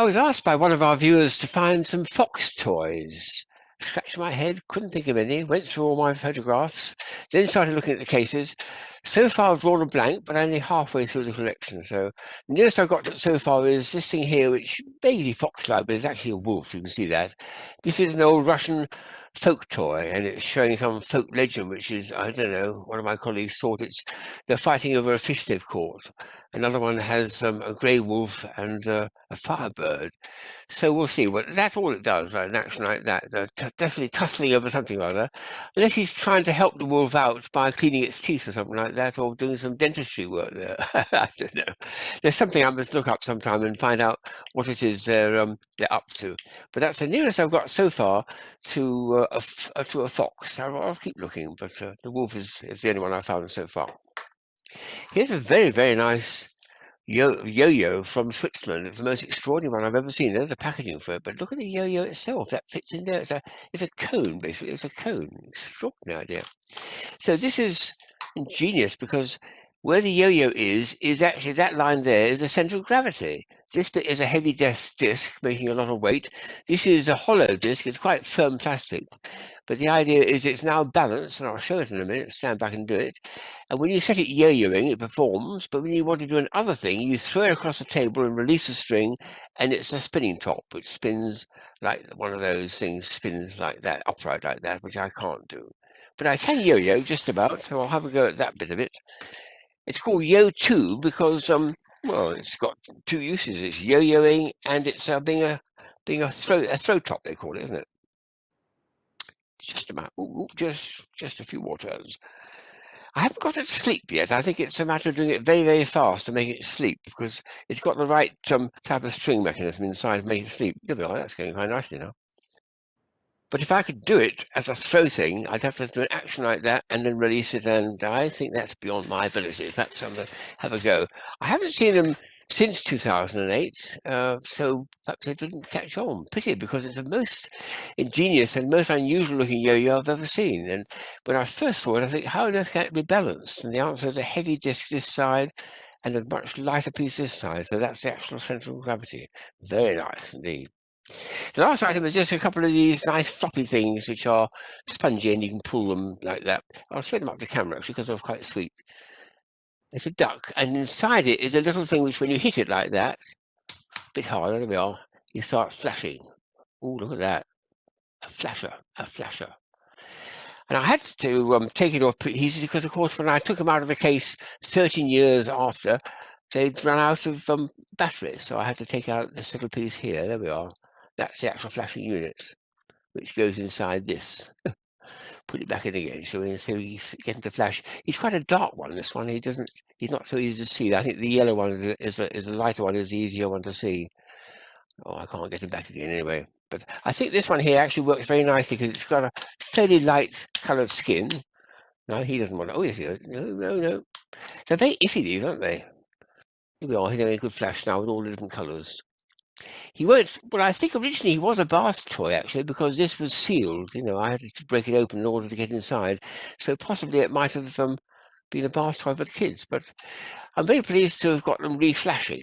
I was asked by one of our viewers to find some fox toys. Scratched my head, couldn't think of any, went through all my photographs, then started looking at the cases. So far I've drawn a blank, but only halfway through the collection. So the nearest I've got so far is this thing here, which vaguely fox-like, but is actually a wolf, you can see that. This is an old Russian folk toy, and it's showing some folk legend, which is, I don't know, one of my colleagues thought they're fighting over a fish they've caught. Another one has a grey wolf and a firebird. So we'll see. But that's all it does, like an action like that. They're definitely tussling over something or other. Unless he's trying to help the wolf out by cleaning its teeth or something like that, or doing some dentistry work there. I don't know. There's something I must look up sometime and find out what it is they're up to. But that's the nearest I've got so far to a fox. I'll keep looking, but the wolf is the only one I've found so far. Here's a very, very nice yo-yo from Switzerland. It's the most extraordinary one I've ever seen. There's the packaging for it, but look at the yo-yo itself. That fits in there. It's a cone, basically. It's a cone. Extraordinary idea. So this is ingenious because where the yo-yo is actually that line there is the center of gravity. This bit is a heavy disc making a lot of weight. This is a hollow disc. It's quite firm plastic. But the idea is it's now balanced, and I'll show it in a minute. Stand back and do it. And when you set it yo-yoing, it performs. But when you want to do another thing, you throw it across the table and release the string, and it's a spinning top, which spins like one of those things spins like that, upright like that, which I can't do. But I can yo-yo just about, so I'll have a go at that bit of it. It's called Yo-2 because well, it's got two uses. It's yo-yoing and it's being a throw top, they call it, isn't it? Just about. Ooh, just a few more turns. I haven't got it to sleep yet. I think it's a matter of doing it very, very fast to make it sleep because it's got the right type of string mechanism inside to make it sleep. There we are. That's going quite nicely now. But if I could do it as a throw thing, I'd have to do an action like that and then release it, and I think that's beyond my ability. That's something to have a go. I haven't seen them since 2008, so perhaps they didn't catch on. Pity, because it's the most ingenious and most unusual looking yo-yo I've ever seen. And when I first saw it, I think, how on earth can it be balanced? And the answer is a heavy disc this side and a much lighter piece this side. So that's the actual central gravity. Very nice indeed. The last item is just a couple of these nice floppy things which are spongy and you can pull them like that. I'll show them up to camera actually because they're quite sweet. It's a duck, and inside it is a little thing which when you hit it like that, a bit harder, there we are, you start flashing. Oh, look at that. A flasher, a flasher. And I had to take it off pretty easy because, of course, when I took them out of the case 13 years after, they'd run out of batteries. So I had to take out this little piece here. There we are. That's the actual flashing unit, which goes inside this. Put it back in again, so we get to flash. He's quite a dark one, this one. He's not so easy to see. I think the yellow one is a lighter one, is the easier one to see. Oh, I can't get it back again anyway. But I think this one here actually works very nicely because it's got a fairly light coloured skin. No, he doesn't want to. Oh, yes, he does. No. They're very iffy, these, aren't they? Here we are. He's having a good flash now with all the different colours. He won't. Well, I think originally he was a bath toy actually because this was sealed. I had to break it open in order to get inside. So possibly it might have been a bath toy for the kids. But I'm very pleased to have got them reflashing.